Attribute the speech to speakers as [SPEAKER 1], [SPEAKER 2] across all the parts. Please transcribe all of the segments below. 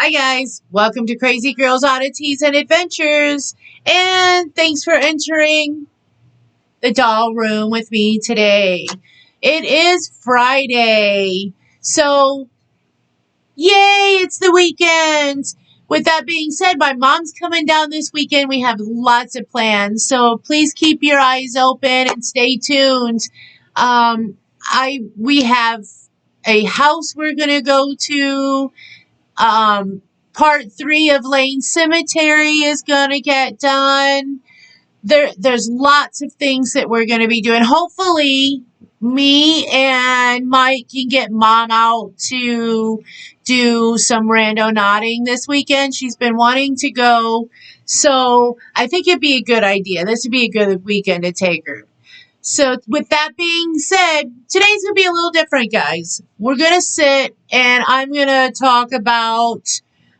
[SPEAKER 1] Hi guys, welcome to Crazy Girls Oddities and Adventures, and thanks for entering the doll room with me today. It is Friday, so yay, it's the weekend. With that being said, my mom's coming down this weekend. We have lots of plans, so please keep your eyes open and stay tuned. We have a house we're gonna go to. Part 3 of Lane Cemetery is going to get done. There's lots of things that we're going to be doing. Hopefully, me and Mike can get Mom out to do some rando nodding this weekend. She's been wanting to go, so I think it'd be a good idea. This would be a good weekend to take her. So with that being said, today's going to be a little different, guys. We're going to sit and I'm going to talk about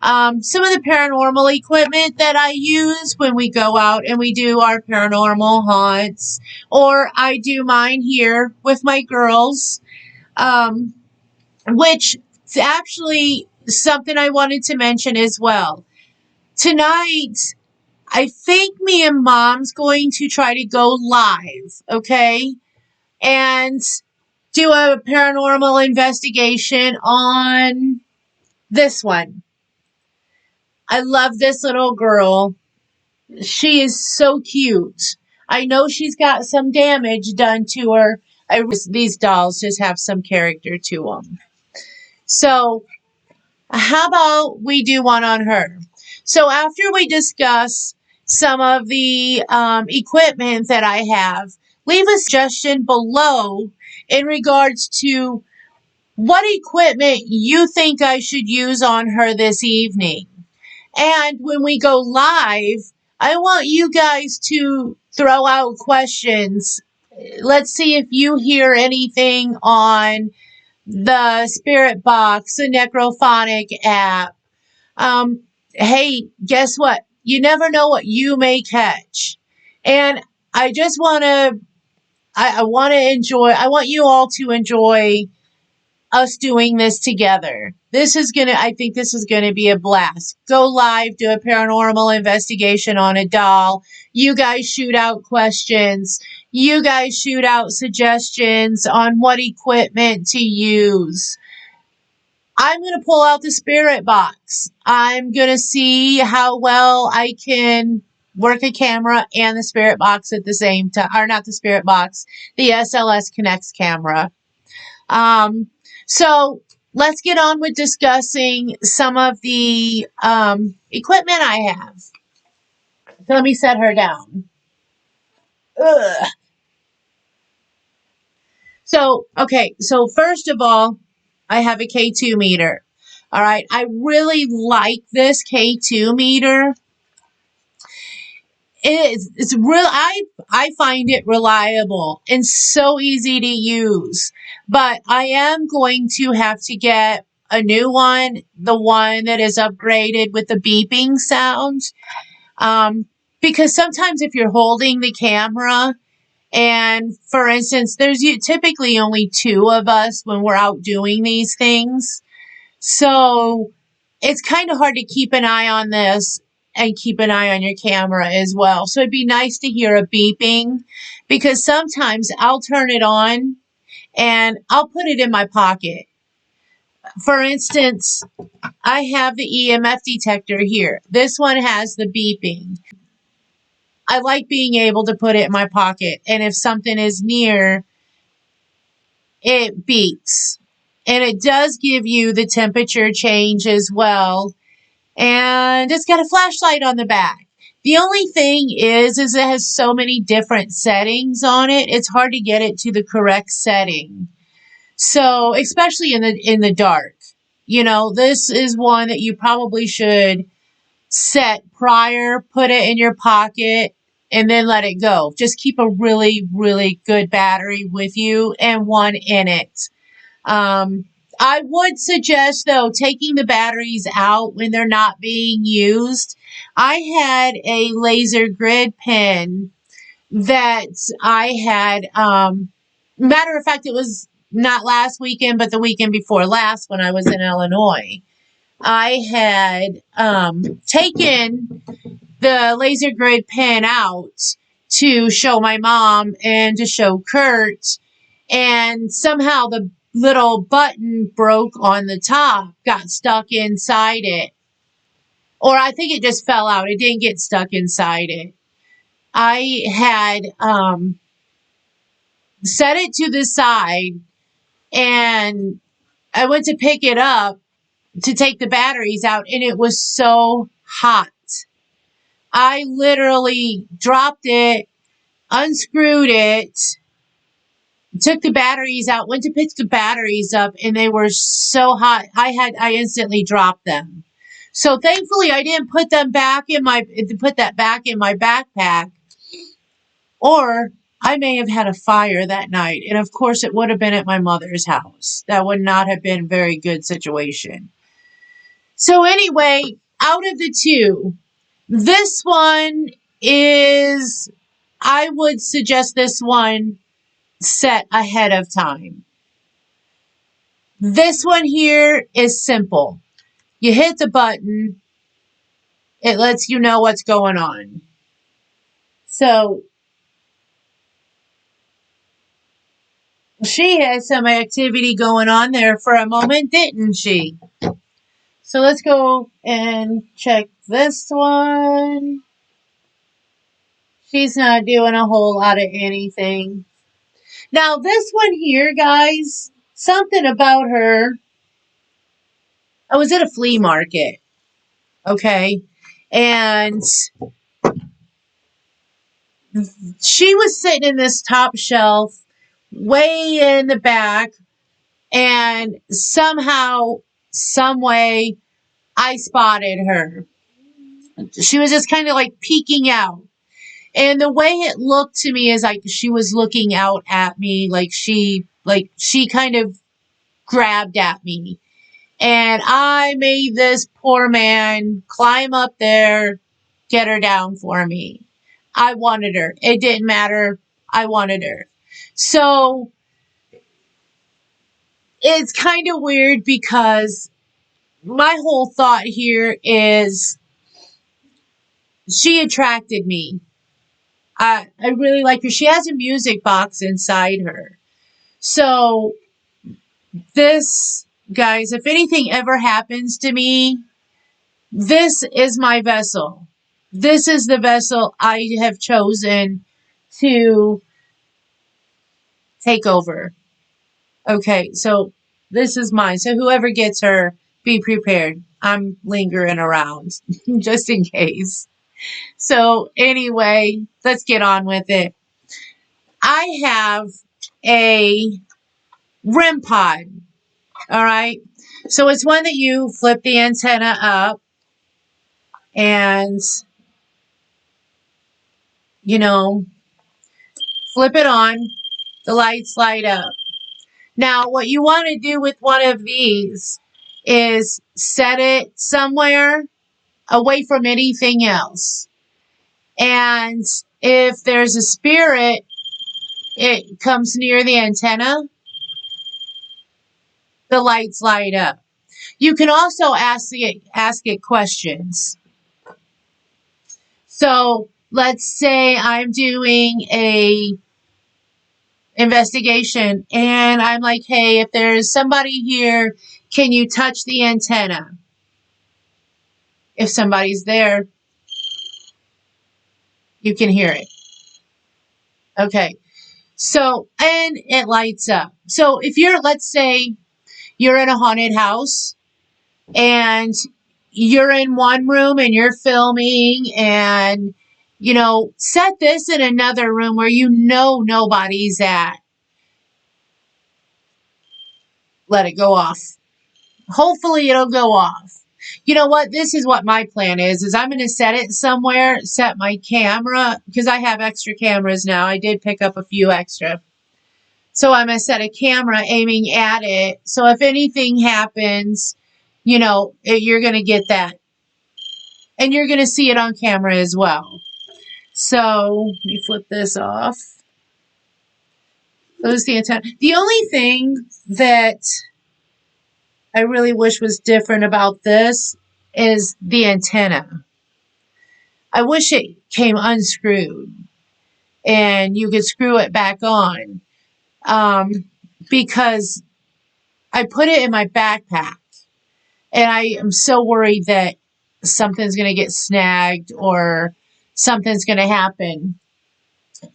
[SPEAKER 1] some of the paranormal equipment that I use when we go out and we do our paranormal haunts. Or I do mine here with my girls, which is actually something I wanted to mention as well. Tonight, I think me and Mom's going to try to go live, okay? And do a paranormal investigation on this one. I love this little girl. She is so cute. I know she's got some damage done to her. These dolls just have some character to them. So, how about we do one on her? So, after we discuss some of the equipment that I have, leave a suggestion below in regards to what equipment you think I should use on her this evening. And when we go live, I want you guys to throw out questions. Let's see if you hear anything on the Spirit Box, the Necrophonic app. Hey, guess what? You never know what you may catch. And I just want to, I want you all to enjoy us doing this together. I think this is going to be a blast. Go live, do a paranormal investigation on a doll. You guys shoot out questions. You guys shoot out suggestions on what equipment to use. I'm going to pull out the Spirit Box. I'm going to see how well I can work a camera and the Spirit Box at the same time. Or not the Spirit Box, the SLS Connects camera. So let's get on with discussing some of the equipment I have. So let me set her down. Ugh. So first of all, I have a K2 meter. All right, I really like this K2 meter. It's real. I find it reliable and so easy to use. But I am going to have to get a new one, the one that is upgraded with the beeping sound. Because sometimes if you're holding the camera, and for instance, there's typically only 2 of us when we're out doing these things. So it's kind of hard to keep an eye on this and keep an eye on your camera as well. So it'd be nice to hear a beeping, because sometimes I'll turn it on and I'll put it in my pocket. For instance, I have the EMF detector here. This one has the beeping. I like being able to put it in my pocket, and if something is near, it beeps. And it does give you the temperature change as well. And it's got a flashlight on the back. The only thing is it has so many different settings on it. It's hard to get it to the correct setting. So, especially in the dark. You know, this is one that you probably should set prior, put it in your pocket, and then let it go. Just keep a really, really good battery with you and one in it. I would suggest, though, taking the batteries out when they're not being used. I had a laser grid pen that I had, matter of fact, it was not last weekend, but the weekend before last when I was in Illinois. I had taken the laser grid pen out to show my mom and to show Kurt, and somehow the little button broke on the top, got stuck inside it. Or I think it just fell out. It didn't get stuck inside it. I had set it to the side, and I went to pick it up to take the batteries out, and it was so hot. I literally dropped it, unscrewed it, took the batteries out, went to pick the batteries up, and they were so hot. I instantly dropped them. So thankfully I didn't put that back in my backpack, or I may have had a fire that night. And of course it would have been at my mother's house. That would not have been a very good situation. So anyway, out of the two, this one is, I would suggest this one set ahead of time. This one here is simple. You hit the button, it lets you know what's going on. So she had some activity going on there for a moment, didn't she? So let's go and check this one. She's not doing a whole lot of anything. Now, this one here, guys, something about her. I was at a flea market, okay? And she was sitting in this top shelf way in the back, and somehow, some way, I spotted her. She was just kind of like peeking out. And the way it looked to me is like she was looking out at me, like she kind of grabbed at me. And I made this poor man climb up there, get her down for me. I wanted her. It didn't matter. I wanted her. So it's kind of weird because my whole thought here is she attracted me. I really like her. She has a music box inside her. So this, guys, if anything ever happens to me, this is my vessel. This is the vessel I have chosen to take over. Okay, so this is mine. So whoever gets her, be prepared. I'm lingering around just in case. So anyway, let's get on with it. I have a REM pod. All right. So it's one that you flip the antenna up and, you know, flip it on. The lights light up. Now, what you want to do with one of these is set it somewhere away from anything else. And if there's a spirit, it comes near the antenna, the lights light up. You can also ask it questions. So let's say I'm doing a investigation and I'm like, hey, if there's somebody here, can you touch the antenna? If somebody's there, you can hear it. Okay. So, and it lights up. So if let's say you're in a haunted house and you're in one room and you're filming and, set this in another room where nobody's at. Let it go off. Hopefully it'll go off. You know what? This is what my plan is I'm going to set it somewhere, set my camera, because I have extra cameras now. I did pick up a few extra. So I'm going to set a camera aiming at it. So if anything happens, you're going to get that. And you're going to see it on camera as well. So let me flip this off. Close the antenna. The only thing that I really wish was different about this is the antenna. I wish it came unscrewed and you could screw it back on, um, because I put it in my backpack and I am so worried that something's going to get snagged or something's going to happen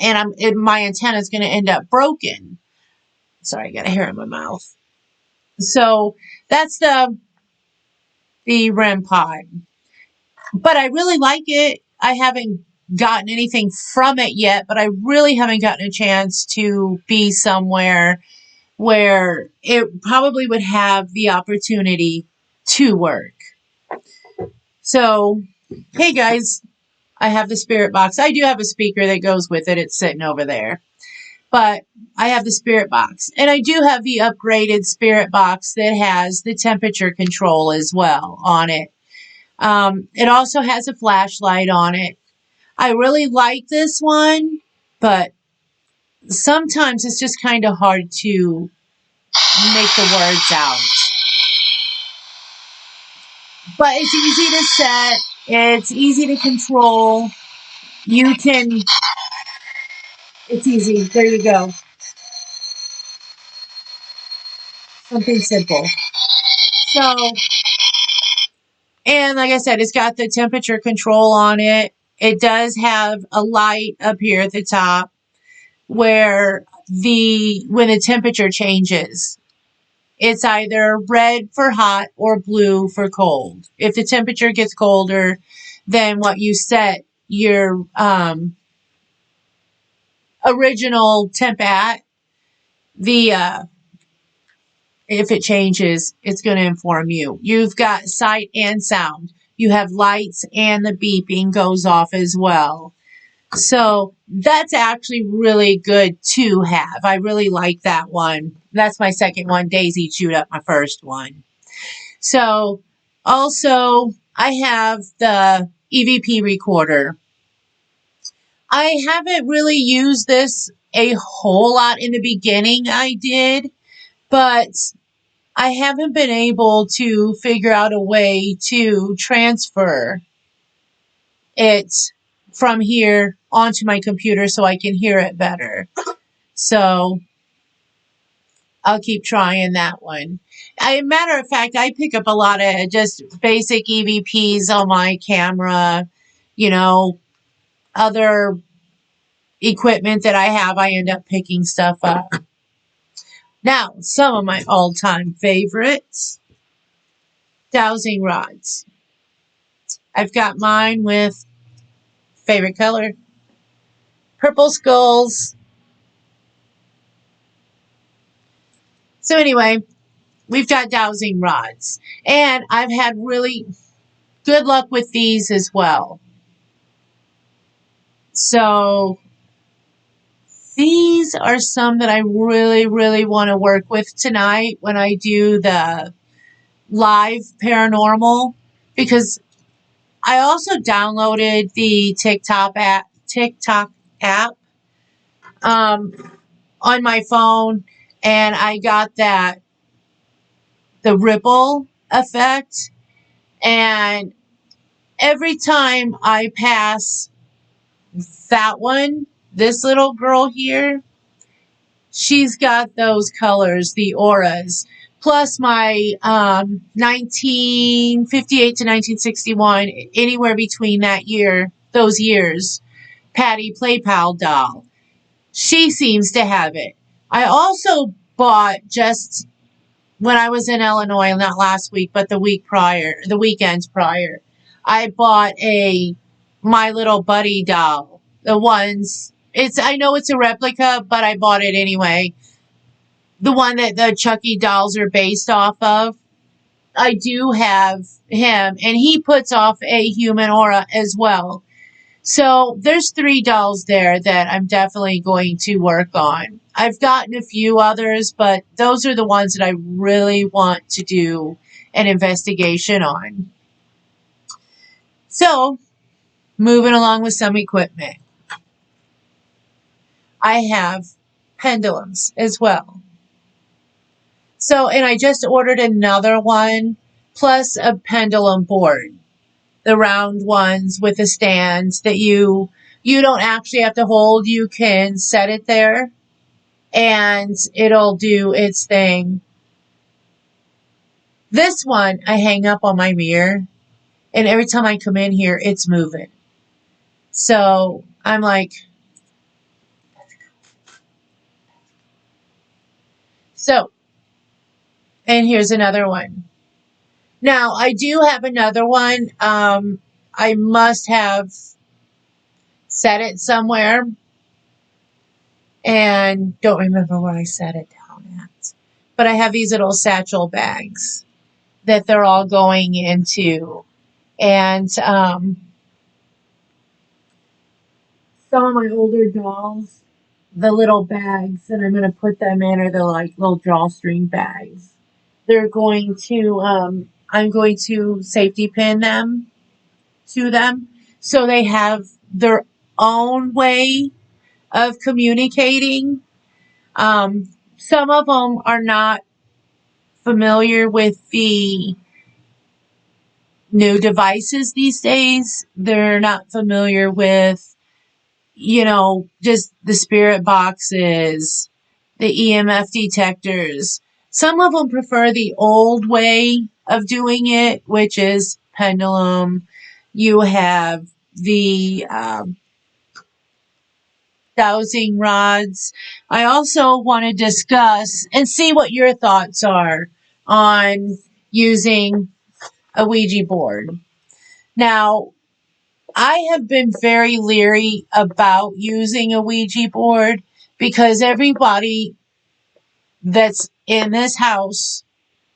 [SPEAKER 1] and my antenna is going to end up broken. Sorry, I got a hair in my mouth. So that's the REM pod. But I really like it. I haven't gotten anything from it yet, but I really haven't gotten a chance to be somewhere where it probably would have the opportunity to work. So, hey guys, I have the spirit box. I do have a speaker that goes with it. It's sitting over there. But I have the spirit box. And I do have the upgraded spirit box that has the temperature control as well on it. It also has a flashlight on it. I really like this one, but sometimes it's just kind of hard to make the words out. But it's easy to set. It's easy to control. You can, it's easy. There you go. Something simple. So, and like I said, it's got the temperature control on it. It does have a light up here at the top where when the temperature changes, it's either red for hot or blue for cold. If the temperature gets colder than what you set your original temp at, if it changes, it's going to inform you. You've got sight and sound. You have lights and the beeping goes off as well. So that's actually really good to have. I really like that one. That's my second one. Daisy chewed up my first one. So also I have the EVP recorder. I haven't really used this a whole lot in the beginning. I did, but I haven't been able to figure out a way to transfer it from here onto my computer so I can hear it better. So I'll keep trying that one. Matter of fact, I pick up a lot of just basic EVPs on my camera, you know, other equipment that I have, I end up picking stuff up. Now, some of my all-time favorites, dowsing rods. I've got mine with favorite color, purple skulls. So anyway, we've got dowsing rods. And I've had really good luck with these as well. So these are some that I really, really want to work with tonight when I do the live paranormal, because I also downloaded the TikTok app on my phone, and I got the ripple effect, and every time I pass that one, this little girl here, she's got those colors, the auras, plus my 1958 to 1961, anywhere between those years, Patty Play Pal doll. She seems to have it. I also bought, just when I was in Illinois, not last week, but the weekends prior, I bought a My Little Buddy doll. The ones, I know it's a replica, but I bought it anyway. The one that the Chucky dolls are based off of. I do have him, and he puts off a human aura as well. So there's 3 dolls there that I'm definitely going to work on. I've gotten a few others, but those are the ones that I really want to do an investigation on. So, moving along with some equipment. I have pendulums as well. So, and I just ordered another one, plus a pendulum board, the round ones with the stands that you don't actually have to hold. You can set it there and it'll do its thing. This one I hang up on my mirror, and every time I come in here, it's moving. So I'm like, so, and here's another one. Now, I do have another one. I must have set it somewhere and don't remember where I set it down at. But I have these little satchel bags that they're all going into. And some of my older dolls, the little bags that I'm going to put them in are the like little drawstring bags. They're going to, I'm going to safety pin them to them so they have their own way of communicating. Some of them are not familiar with the new devices these days. They're not familiar with, just the spirit boxes, the EMF detectors. Some of them prefer the old way of doing it, which is pendulum. You have the dowsing rods. I also want to discuss and see what your thoughts are on using a Ouija board. Now, I have been very leery about using a Ouija board because everybody that's in this house,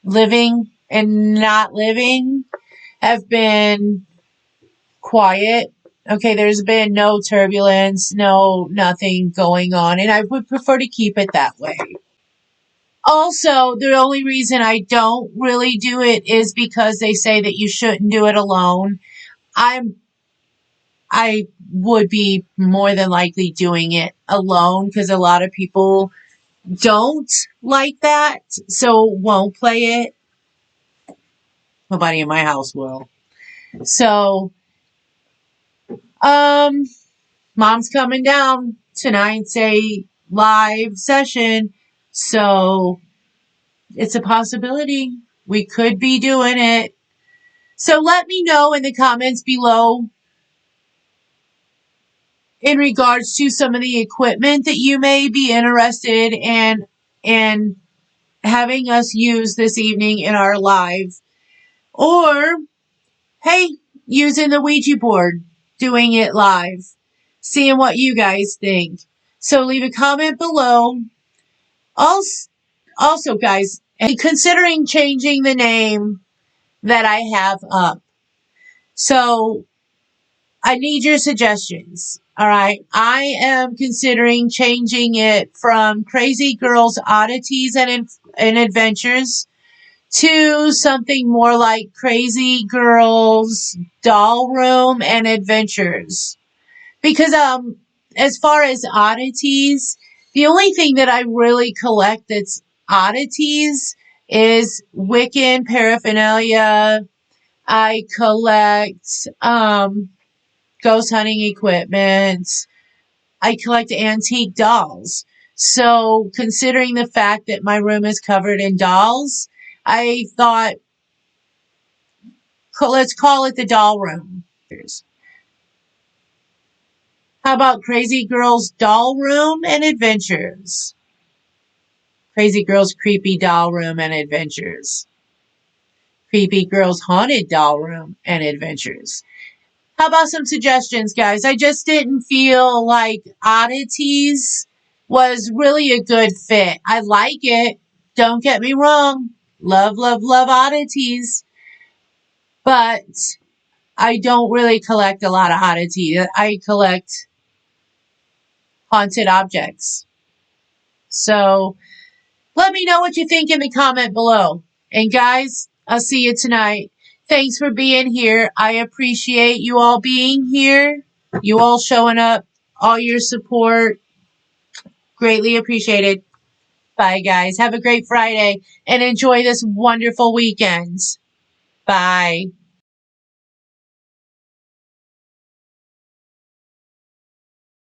[SPEAKER 1] living and not living, have been quiet. Okay, there's been no turbulence, nothing going on, and I would prefer to keep it that way. Also, the only reason I don't really do it is because they say that you shouldn't do it alone. I would be more than likely doing it alone because a lot of people don't like that, so won't play it. Nobody in my house will. So, um, mom's coming down tonight's a live session, so it's a possibility we could be doing it. So let me know in the comments below in regards to some of the equipment that you may be interested in having us use this evening in our live, or hey, using the Ouija board, doing it live, seeing what you guys think. So leave a comment below. Also, guys, considering changing the name that I have up. So I need your suggestions. All right. I am considering changing it from Crazy Girls Oddities and Adventures to something more like Crazy Girls Doll Room and Adventures. Because as far as oddities, the only thing that I really collect that's oddities is Wiccan paraphernalia. I collect ghost hunting equipment. I collect antique dolls. So, considering the fact that my room is covered in dolls, I thought, let's call it the doll room. How about Crazy Girls Doll Room and Adventures? Crazy Girls Creepy Doll Room and Adventures. Creepy Girls Haunted Doll Room and Adventures. How about some suggestions, guys? I just didn't feel like oddities was really a good fit. I like it. Don't get me wrong. Love, love, love oddities. But I don't really collect a lot of oddities. I collect haunted objects. So let me know what you think in the comment below. And guys, I'll see you tonight. Thanks for being here. I appreciate you all being here. You all showing up. All your support. Greatly appreciated. Bye, guys. Have a great Friday and enjoy this wonderful weekend. Bye.